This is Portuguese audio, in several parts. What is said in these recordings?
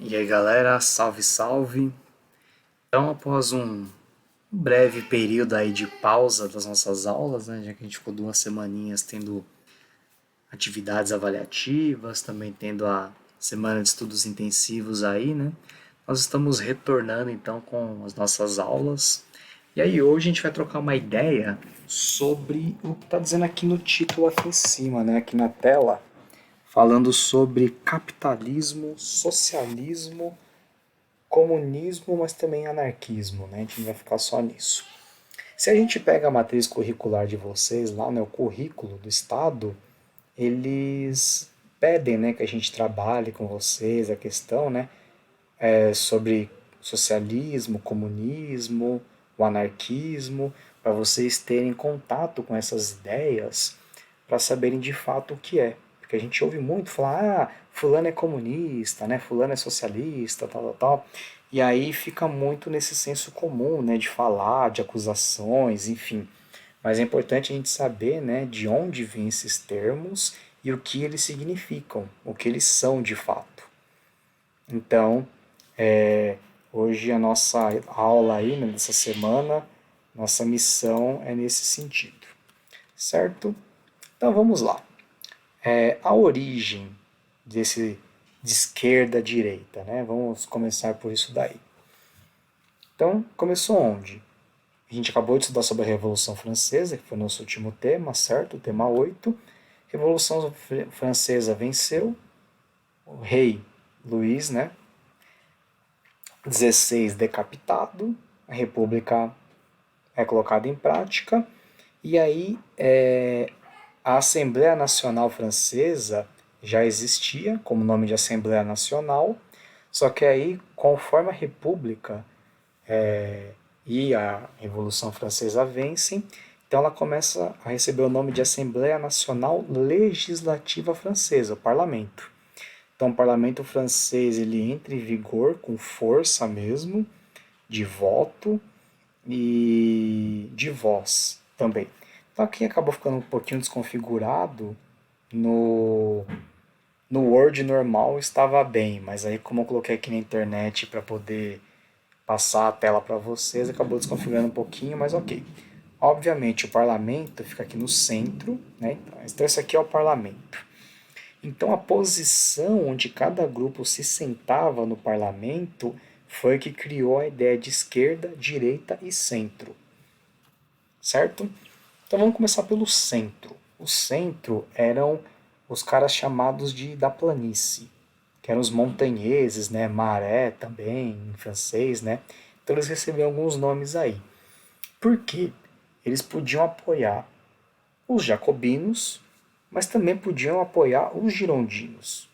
E aí galera, salve salve! Então, após um breve período aí de pausa das nossas aulas, né, já que a gente ficou 2 semaninhas tendo atividades avaliativas, também tendo a semana de estudos intensivos aí, né, nós estamos retornando então com as nossas aulas. E aí hoje a gente vai trocar uma ideia sobre o que está dizendo aqui no título aqui em cima, né, aqui na tela, falando sobre capitalismo, socialismo, comunismo, mas também anarquismo, né? A gente não vai ficar só nisso. Se a gente pega a matriz curricular de vocês lá, né, o currículo do Estado, eles pedem, né, que a gente trabalhe com vocês a questão, né, sobre socialismo, comunismo, o anarquismo, para vocês terem contato com essas ideias, para saberem de fato o que é. Porque a gente ouve muito falar, fulano é comunista, né? Fulano é socialista, tal, tal, tal. E aí fica muito nesse senso comum, né, de falar, de acusações, enfim. Mas é importante a gente saber, né, de onde vêm esses termos e o que eles significam, o que eles são de fato. Então, hoje a nossa aula aí, né, dessa semana, nossa missão é nesse sentido, certo? Então vamos lá. A origem desse de esquerda a direita, né? Vamos começar por isso daí. Então, começou onde? A gente acabou de estudar sobre a Revolução Francesa, que foi o nosso último tema, certo? O tema 8. Revolução Francesa venceu, o rei Luís, né? 16 decapitado, a República é colocada em prática, e aí a Assembleia Nacional Francesa já existia como nome de Assembleia Nacional, só que aí, conforme a República e a Revolução Francesa vencem, então ela começa a receber o nome de Assembleia Nacional Legislativa Francesa, o parlamento. Então, o parlamento francês ele entra em vigor com força mesmo, de voto e de voz também. Então, aqui acabou ficando um pouquinho desconfigurado. No Word normal estava bem, mas aí como eu coloquei aqui na internet para poder passar a tela para vocês, acabou desconfigurando um pouquinho, mas ok. Obviamente o parlamento fica aqui no centro, né? Então esse aqui é o parlamento. Então a posição onde cada grupo se sentava no parlamento foi que criou a ideia de esquerda, direita e centro, certo? Então vamos começar pelo centro. O centro eram os caras chamados de da planície, que eram os montanheses, né? Maré também, em francês, né? Então eles recebiam alguns nomes aí. Por quê? Eles podiam apoiar os jacobinos, mas também podiam apoiar os girondinos.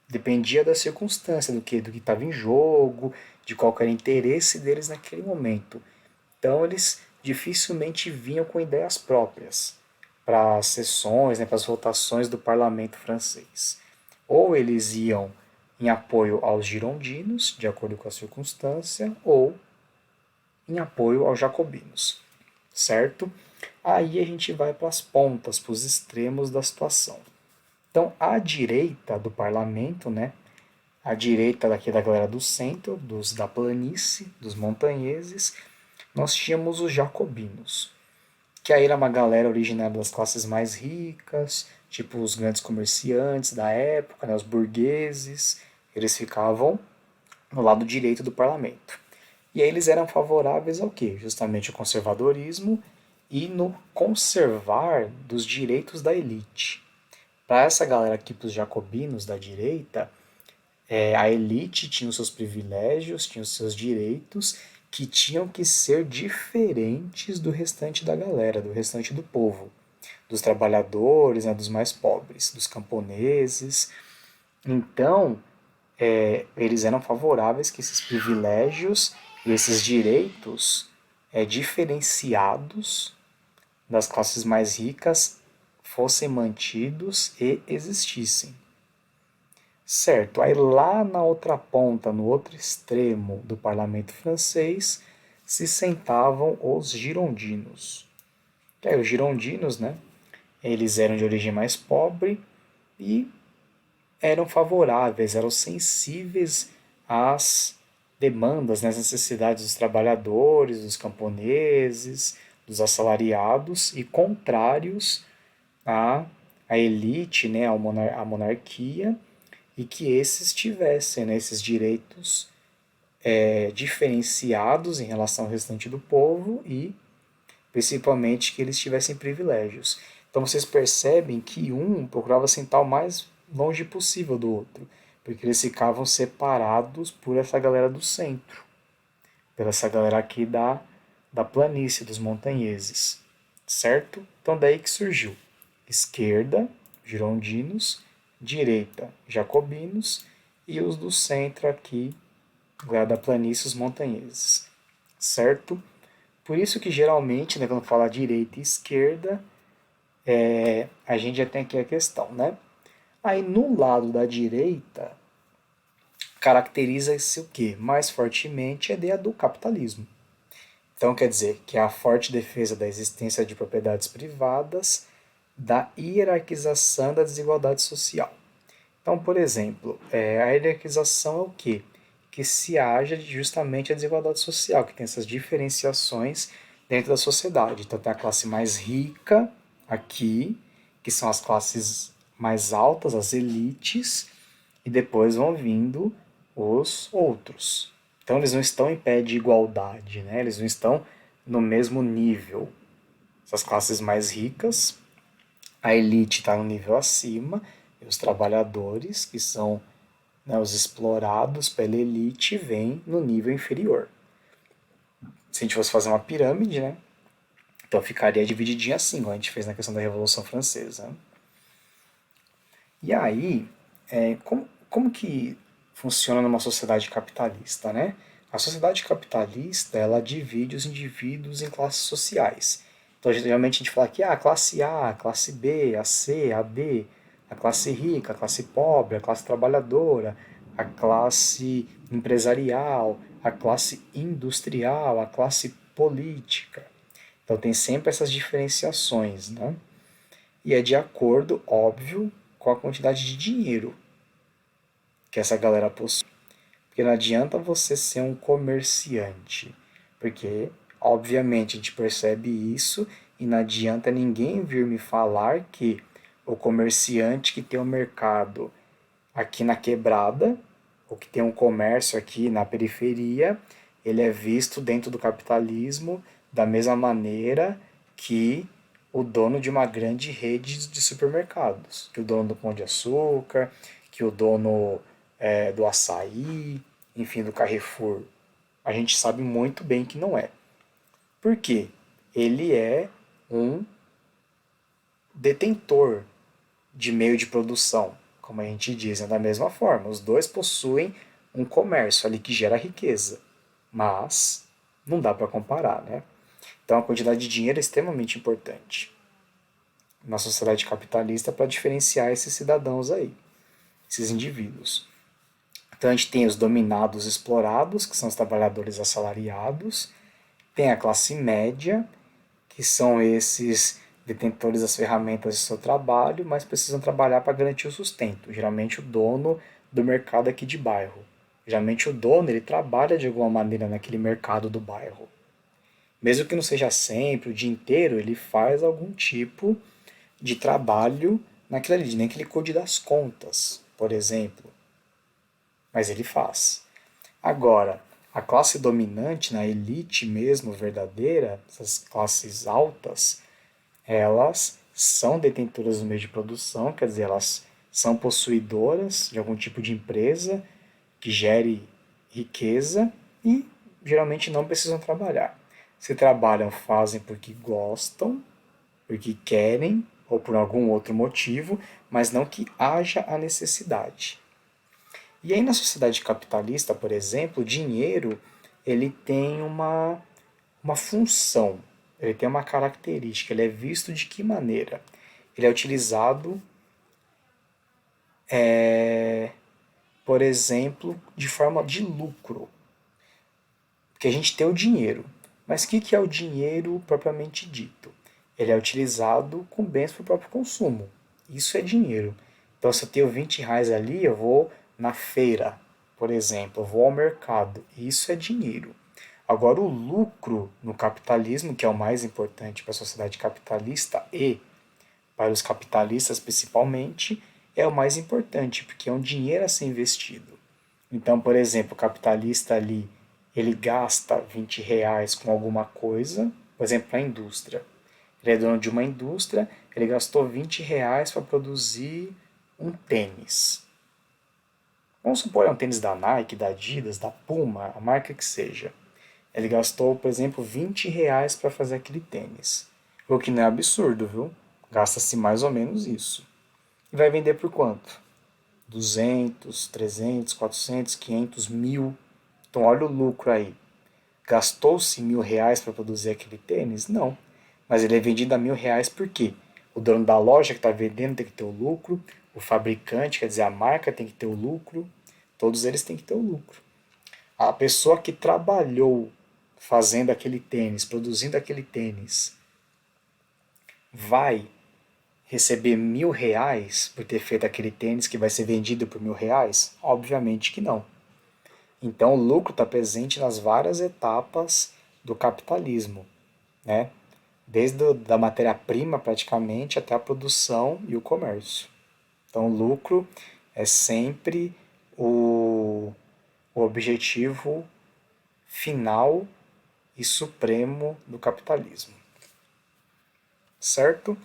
Dependia da circunstância, do que estava em jogo, de qual era o interesse deles naquele momento. Então eles dificilmente vinham com ideias próprias para as sessões, né, para as votações do parlamento francês. Ou eles iam em apoio aos girondinos, de acordo com a circunstância, ou em apoio aos jacobinos, certo? Aí a gente vai para as pontas, para os extremos da situação. Então, à direita do parlamento, né, à direita daqui da galera do centro, dos da planície, dos montanheses, nós tínhamos os jacobinos, que aí era uma galera originária das classes mais ricas, tipo os grandes comerciantes da época, né, os burgueses, eles ficavam no lado direito do parlamento. E aí eles eram favoráveis ao quê? Justamente ao conservadorismo e no conservar dos direitos da elite. Para essa galera aqui, para os jacobinos da direita, a elite tinha os seus privilégios, tinha os seus direitos, que tinham que ser diferentes do restante da galera, do restante do povo, dos trabalhadores, né, dos mais pobres, dos camponeses. Então, eles eram favoráveis que esses privilégios e esses direitos diferenciados das classes mais ricas fossem mantidos e existissem. Certo, aí lá na outra ponta, no outro extremo do parlamento francês, se sentavam os girondinos. Os girondinos, né, eles eram de origem mais pobre e eram favoráveis, eram sensíveis as demandas, né, as necessidades dos trabalhadores, dos camponeses, dos assalariados e contrários à, à elite, né, à monarquia, e que esses tivessem, né, esses direitos diferenciados em relação ao restante do povo e principalmente que eles tivessem privilégios. Então vocês percebem que um procurava sentar o mais longe possível do outro, porque eles ficavam separados por essa galera do centro, pela essa galera aqui da planície, dos montanheses, certo? Então daí que surgiu esquerda, girondinos, direita, jacobinos, e os do centro aqui, lá da planície, os montanheses, certo? Por isso que geralmente, né, quando fala direita e esquerda, a gente já tem aqui a questão, né? Aí no lado da direita, caracteriza-se o quê? Mais fortemente a ideia do capitalismo. Então quer dizer que é a forte defesa da existência de propriedades privadas, da hierarquização da desigualdade social. Então, por exemplo, a hierarquização é o quê? Que se haja justamente a desigualdade social, que tem essas diferenciações dentro da sociedade. Então tem a classe mais rica aqui, que são as classes mais altas, as elites, e depois vão vindo os outros. Então eles não estão em pé de igualdade, né? Eles não estão no mesmo nível. Essas classes mais ricas, a elite está no nível acima, e os trabalhadores, que são, né, os explorados pela elite, vêm no nível inferior. Se a gente fosse fazer uma pirâmide, né? Então ficaria divididinho assim, como a gente fez na questão da Revolução Francesa. E aí, como que funciona numa sociedade capitalista, né? A sociedade capitalista, ela divide os indivíduos em classes sociais. Então, geralmente a gente fala aqui, classe A, classe B, a C, a D, a classe rica, a classe pobre, a classe trabalhadora, a classe empresarial, a classe industrial, a classe política. Então tem sempre essas diferenciações, né? E é de acordo, óbvio, com a quantidade de dinheiro que essa galera possui. Porque não adianta você ser um comerciante, porque obviamente a gente percebe isso e não adianta ninguém vir me falar que o comerciante que tem um mercado aqui na quebrada, ou que tem um comércio aqui na periferia, ele é visto dentro do capitalismo da mesma maneira que o dono de uma grande rede de supermercados, que o dono do Pão de Açúcar, que o dono do açaí, enfim, do Carrefour. A gente sabe muito bem que não é. Por quê? Ele é um detentor de meio de produção, como a gente diz, da mesma forma. Os dois possuem um comércio ali que gera riqueza, mas não dá para comparar, né? Então a quantidade de dinheiro é extremamente importante na sociedade capitalista para diferenciar esses cidadãos aí, esses indivíduos. Então a gente tem os dominados explorados, que são os trabalhadores assalariados, tem a classe média, que são esses detentores das ferramentas do seu trabalho, mas precisam trabalhar para garantir o sustento. Geralmente o dono do mercado aqui de bairro. Geralmente o dono ele trabalha de alguma maneira naquele mercado do bairro. Mesmo que não seja sempre, o dia inteiro, ele faz algum tipo de trabalho naquilo ali, nem que ele cuide das contas, por exemplo. Mas ele faz. Agora, a classe dominante, na elite mesmo, verdadeira, essas classes altas, elas são detentoras do meio de produção, quer dizer, elas são possuidoras de algum tipo de empresa que gere riqueza e geralmente não precisam trabalhar. Se trabalham, fazem porque gostam, porque querem ou por algum outro motivo, mas não que haja a necessidade. E aí na sociedade capitalista, por exemplo, o dinheiro ele tem uma função, ele tem uma característica, ele é visto de que maneira? Ele é utilizado, por exemplo, de forma de lucro. Porque a gente tem o dinheiro. Mas o que é o dinheiro propriamente dito? Ele é utilizado com bens para o próprio consumo. Isso é dinheiro. Então, se eu tenho R$ 20 ali, eu vou na feira, Por exemplo, eu vou ao mercado, isso é dinheiro. Agora, o lucro no capitalismo, que é o mais importante para a sociedade capitalista e para os capitalistas principalmente, é o mais importante, porque é um dinheiro a ser investido. Então, por exemplo, o capitalista ali, ele gasta R$ 20 com alguma coisa, por exemplo, a indústria. Ele é dono de uma indústria, ele gastou R$ 20 para produzir um tênis. Vamos supor, é um tênis da Nike, da Adidas, da Puma, a marca que seja. Ele gastou, por exemplo, R$ 20 para fazer aquele tênis. O que não é absurdo, viu? Gasta-se mais ou menos isso. E vai vender por quanto? 200, 300, 400, 500, 1000. Então olha o lucro aí. Gastou-se R$ 1000 para produzir aquele tênis? Não. Mas ele é vendido a R$ 1000 por quê? O dono da loja que está vendendo tem que ter o lucro, o fabricante, quer dizer, a marca tem que ter o lucro, todos eles têm que ter o lucro. A pessoa que trabalhou fazendo aquele tênis, produzindo aquele tênis, vai receber R$ 1000 por ter feito aquele tênis que vai ser vendido por R$ 1000? Obviamente que não. Então o lucro está presente nas várias etapas do capitalismo, né? Desde da matéria-prima praticamente até a produção e o comércio. Então o lucro é sempre o objetivo final e supremo do capitalismo. Certo?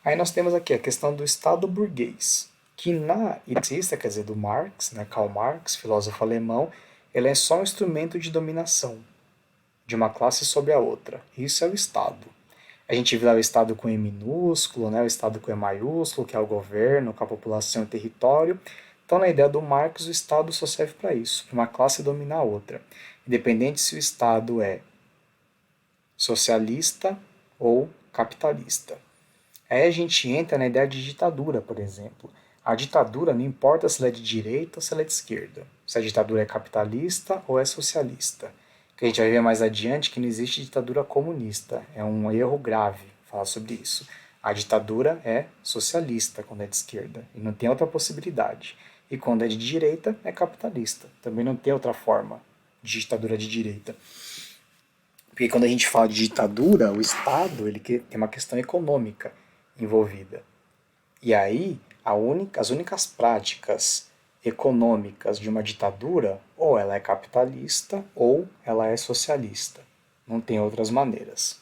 Aí nós temos aqui a questão do Estado burguês, que na marxista, quer dizer, do Marx, né, Karl Marx, filósofo alemão, ele é só um instrumento de dominação de uma classe sobre a outra. Isso é o Estado. A gente vê lá o Estado com E minúsculo, né, o Estado com E maiúsculo, que é o governo, com a população e o território. Então, na ideia do Marx, o Estado só serve para isso, para uma classe dominar a outra. Independente se o Estado é socialista ou capitalista. Aí a gente entra na ideia de ditadura, por exemplo. A ditadura não importa se ela é de direita ou se ela é de esquerda. Se a ditadura é capitalista ou é socialista. Que a gente vai ver mais adiante que não existe ditadura comunista. É um erro grave falar sobre isso. A ditadura é socialista quando é de esquerda. E não tem outra possibilidade. E quando é de direita, é capitalista. Também não tem outra forma de ditadura de direita. Porque quando a gente fala de ditadura, o Estado ele tem uma questão econômica envolvida. E aí, as únicas práticas econômicas de uma ditadura, ou ela é capitalista ou ela é socialista. Não tem outras maneiras.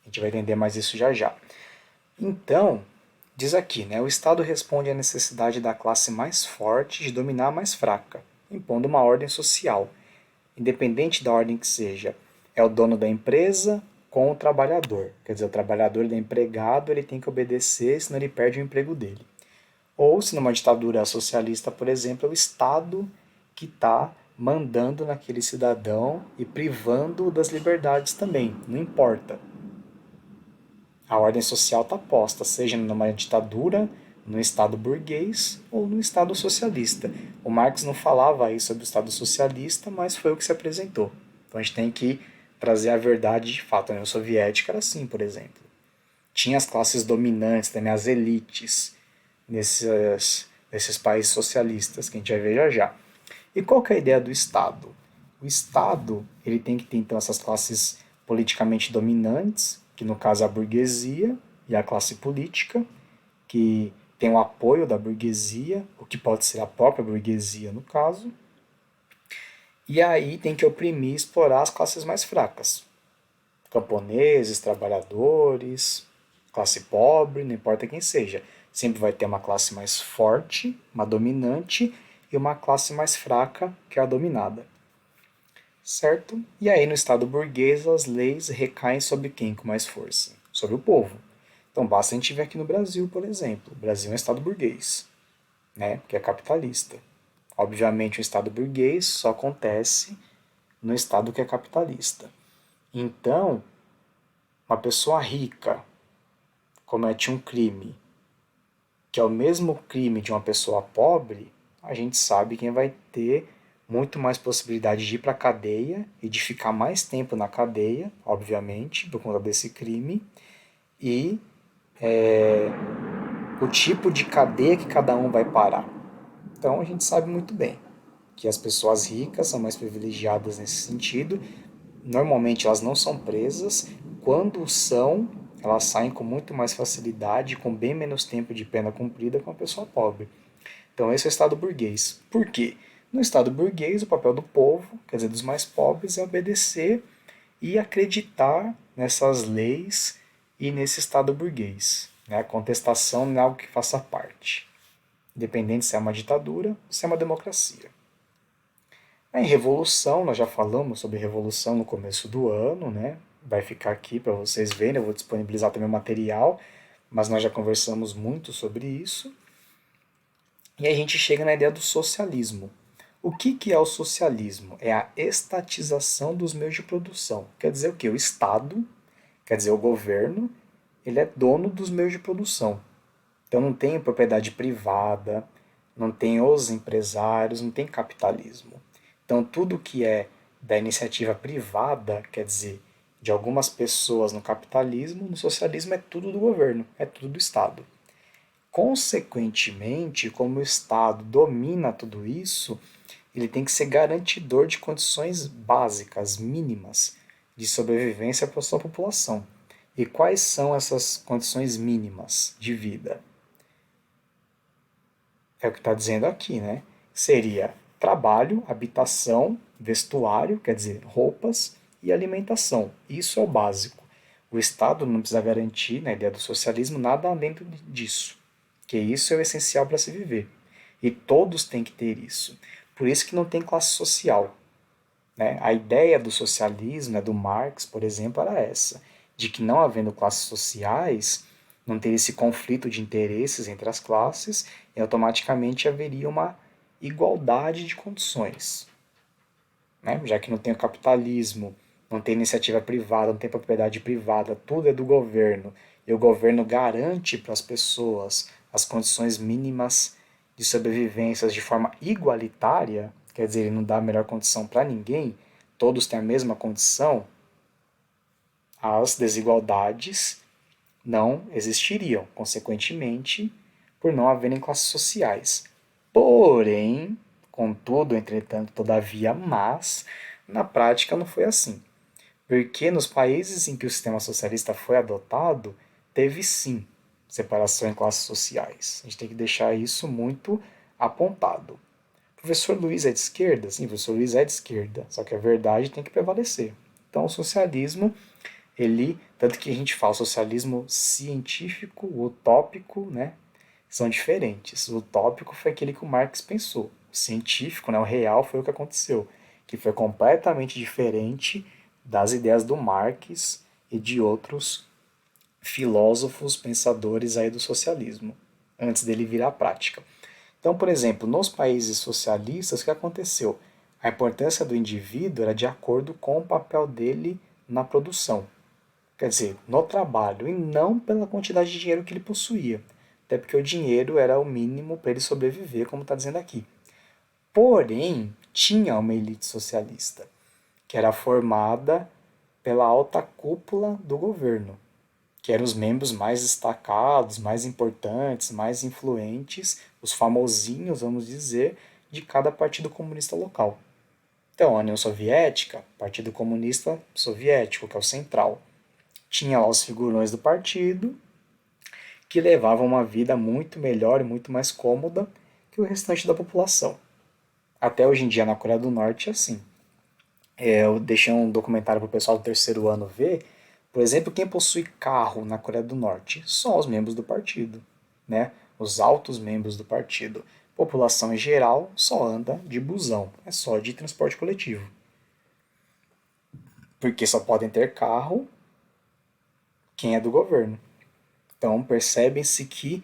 A gente vai entender mais isso já já. Então, diz aqui, né, o Estado responde à necessidade da classe mais forte de dominar a mais fraca, impondo uma ordem social, independente da ordem que seja. É o dono da empresa com o trabalhador. Quer dizer, o trabalhador ele é empregado, ele tem que obedecer, senão ele perde o emprego dele. Ou, se numa ditadura socialista, por exemplo, é o Estado que está mandando naquele cidadão e privando das liberdades também. Não importa. A ordem social está posta, seja numa ditadura, no Estado burguês ou no Estado socialista. O Marx não falava aí sobre o Estado socialista, mas foi o que se apresentou. Então a gente tem que trazer a verdade de fato. A União Soviética era assim, por exemplo. Tinha as classes dominantes, também as elites nesses países socialistas, que a gente vai ver já já. E qual que é a ideia do Estado? O Estado ele tem que ter então essas classes politicamente dominantes, que no caso é a burguesia e a classe política, que tem o apoio da burguesia, o que pode ser a própria burguesia no caso, e aí tem que oprimir e explorar as classes mais fracas. Camponeses, trabalhadores, classe pobre, não importa quem seja. Sempre vai ter uma classe mais forte, uma dominante, e uma classe mais fraca, que é a dominada. Certo? E aí no Estado burguês as leis recaem sobre quem com mais força? Sobre o povo. Então basta a gente ver aqui no Brasil, por exemplo. O Brasil é um Estado burguês, né? Que é capitalista. Obviamente o Estado burguês só acontece no Estado que é capitalista. Então, uma pessoa rica comete um crime que é o mesmo crime de uma pessoa pobre, a gente sabe quem vai ter muito mais possibilidade de ir para a cadeia e de ficar mais tempo na cadeia, obviamente, por conta desse crime, e o tipo de cadeia que cada um vai parar. Então a gente sabe muito bem. que as pessoas ricas são mais privilegiadas nesse sentido. Normalmente elas não são presas, quando são, elas saem com muito mais facilidade, com bem menos tempo de pena cumprida que uma pessoa pobre. Então esse é o Estado burguês. Por quê? No Estado burguês, o papel do povo, quer dizer, dos mais pobres, é obedecer e acreditar nessas leis e nesse Estado burguês. Né? A contestação não é algo que faça parte, independente se é uma ditadura ou se é uma democracia. Em revolução, nós já falamos sobre revolução no começo do ano, né? Vai ficar aqui para vocês verem, eu vou disponibilizar também o material, mas nós já conversamos muito sobre isso. E aí a gente chega na ideia do socialismo. O que é o socialismo? É a estatização dos meios de produção. Quer dizer o quê? O Estado, quer dizer o governo, ele é dono dos meios de produção. Então não tem propriedade privada, não tem os empresários, não tem capitalismo. Então tudo que é da iniciativa privada, quer dizer, de algumas pessoas no capitalismo, no socialismo é tudo do governo, é tudo do Estado. Consequentemente, como o Estado domina tudo isso, ele tem que ser garantidor de condições básicas, mínimas, de sobrevivência para a sua população. E quais são essas condições mínimas de vida? É o que está dizendo aqui, né? Seria trabalho, habitação, vestuário, quer dizer, roupas e alimentação. Isso é o básico. O Estado não precisa garantir, na ideia do socialismo, nada além disso. Que isso é o essencial para se viver. E todos têm que ter isso. Por isso que não tem classe social. Né? A ideia do socialismo, né, do Marx, por exemplo, era essa, de que não havendo classes sociais, não teria esse conflito de interesses entre as classes e automaticamente haveria uma igualdade de condições. Né? Já que não tem o capitalismo, não tem iniciativa privada, não tem propriedade privada, tudo é do governo, e o governo garante para as pessoas as condições mínimas de sobrevivência de forma igualitária, quer dizer, ele não dá a melhor condição para ninguém, todos têm a mesma condição, as desigualdades não existiriam, consequentemente, por não haverem classes sociais. Porém, contudo, entretanto, todavia, mas, na prática não foi assim. Porque nos países em que o sistema socialista foi adotado, teve sim separação em classes sociais. A gente tem que deixar isso muito apontado. O professor Luiz é de esquerda? Sim, o professor Luiz é de esquerda, só que a verdade tem que prevalecer. Então o socialismo, ele, tanto que a gente fala socialismo científico, utópico, né, são diferentes. O utópico foi aquele que o Marx pensou. O científico, né, o real, foi o que aconteceu, que foi completamente diferente das ideias do Marx e de outros filósofos, pensadores aí do socialismo, antes dele virar prática. Então, por exemplo, nos países socialistas, o que aconteceu? A importância do indivíduo era de acordo com o papel dele na produção. Quer dizer, no trabalho, e não pela quantidade de dinheiro que ele possuía. Até porque o dinheiro era o mínimo para ele sobreviver, como está dizendo aqui. Porém, tinha uma elite socialista, que era formada pela alta cúpula do governo, que eram os membros mais destacados, mais importantes, mais influentes, os famosinhos, vamos dizer, de cada partido comunista local. Então, a União Soviética, Partido Comunista Soviético, que é o central, tinha lá os figurões do partido, que levavam uma vida muito melhor e muito mais cômoda que o restante da população. Até hoje em dia na Coreia do Norte é assim. Eu deixei um documentário para o pessoal do terceiro ano ver. Por exemplo, quem possui carro na Coreia do Norte? Só os membros do partido, né? Os altos membros do partido. População em geral só anda de busão, é só de transporte coletivo. Porque só podem ter carro quem é do governo. Então percebem-se que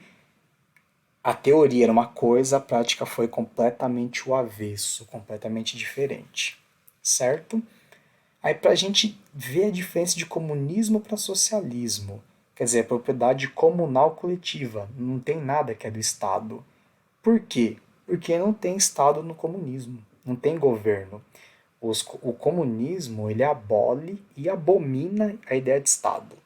a teoria era uma coisa, a prática foi completamente o avesso, completamente diferente. Certo? Aí para a gente ver a diferença de comunismo para socialismo, quer dizer, propriedade comunal coletiva, não tem nada que é do Estado. Por quê? Porque não tem Estado no comunismo, não tem governo. O comunismo ele abole e abomina a ideia de Estado.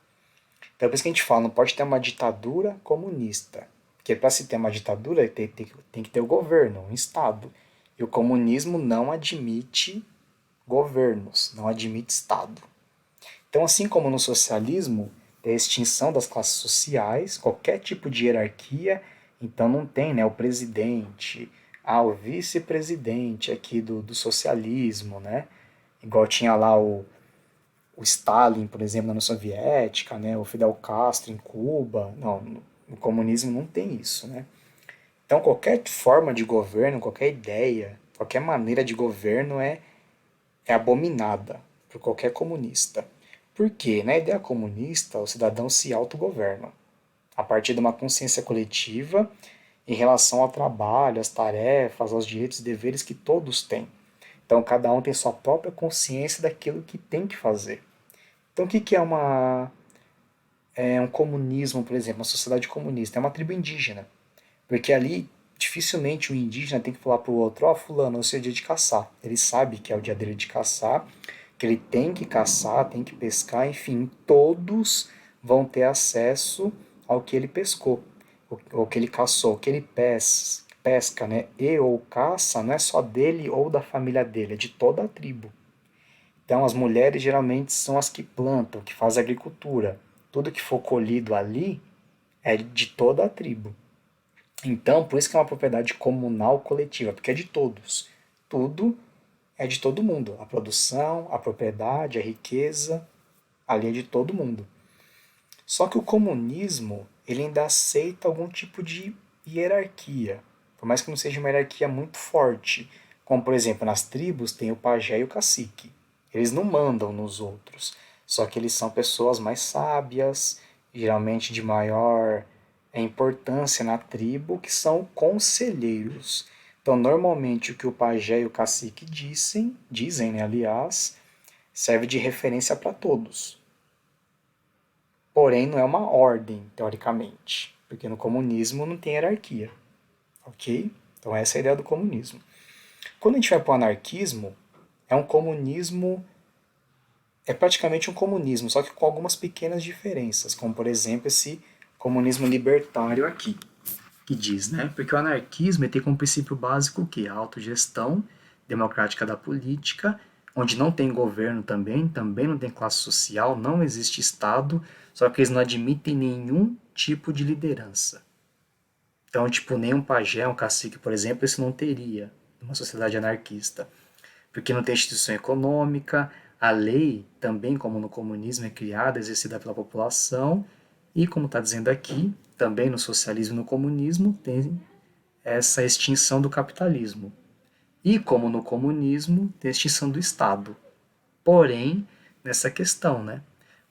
Então é por isso que a gente fala, não pode ter uma ditadura comunista. Porque para se ter uma ditadura tem que ter o governo, um Estado. E o comunismo não admite governos, não admite Estado. Então, assim como no socialismo, tem a extinção das classes sociais, qualquer tipo de hierarquia, então não tem, né, o presidente, o vice-presidente aqui do socialismo, né? Igual tinha lá o Stalin, por exemplo, na União Soviética, né, o Fidel Castro em Cuba. Não, no comunismo não tem isso, né? Então qualquer forma de governo, qualquer ideia, qualquer maneira de governo é abominada por qualquer comunista. Porque na ideia comunista o cidadão se autogoverna a partir de uma consciência coletiva em relação ao trabalho, às tarefas, aos direitos e deveres que todos têm. Então cada um tem sua própria consciência daquilo que tem que fazer. Então o que é um comunismo, por exemplo, uma sociedade comunista? É uma tribo indígena. Porque ali dificilmente o indígena tem que falar para o outro, ó, fulano, hoje é o dia de caçar. Ele sabe que é o dia dele de caçar, que ele tem que caçar, tem que pescar, enfim, todos vão ter acesso ao que ele pescou, ao que ele caçou, o que ele pesca, né? E ou caça não é só dele ou da família dele, é de toda a tribo. Então as mulheres geralmente são as que plantam, que fazem agricultura. Tudo que for colhido ali é de toda a tribo. Então, por isso que é uma propriedade comunal coletiva, porque é de todos. Tudo é de todo mundo. A produção, a propriedade, a riqueza, ali é de todo mundo. Só que o comunismo, ele ainda aceita algum tipo de hierarquia, por mais que não seja uma hierarquia muito forte. Como, por exemplo, nas tribos tem o pajé e o cacique. Eles não mandam nos outros, só que eles são pessoas mais sábias, geralmente de maior importância na tribo, que são conselheiros. Então, normalmente, o que o pajé e o cacique dizem, né, aliás, serve de referência para todos. Porém, não é uma ordem, teoricamente, porque no comunismo não tem hierarquia, ok? Então essa é a ideia do comunismo. Quando a gente vai para o anarquismo, é um comunismo, é praticamente um comunismo, só que com algumas pequenas diferenças, como por exemplo esse comunismo libertário aqui, que diz, né? Porque o anarquismo tem como princípio básico o quê? A autogestão democrática da política, onde não tem governo também não tem classe social, não existe Estado, só que eles não admitem nenhum tipo de liderança. Então, tipo, nem um pajé, um cacique, por exemplo, isso não teria numa sociedade anarquista. Porque não tem instituição econômica, a lei, também como no comunismo, é criada, exercida pela população, e como está dizendo aqui, também no socialismo e no comunismo, tem essa extinção do capitalismo. E como no comunismo, tem a extinção do Estado. Porém, nessa questão, né?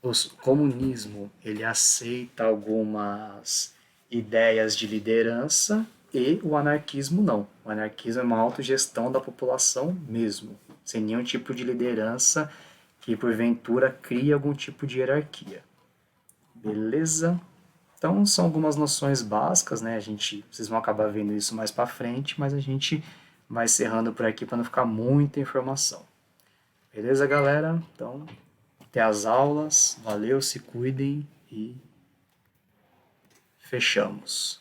O comunismo ele aceita algumas ideias de liderança e o anarquismo não. O anarquismo é uma autogestão da população mesmo, sem nenhum tipo de liderança que porventura crie algum tipo de hierarquia. Beleza? Então são algumas noções básicas, né? Vocês vão acabar vendo isso mais para frente, mas a gente vai encerrando por aqui para não ficar muita informação. Beleza, galera? Então, até as aulas. Valeu, se cuidem e fechamos.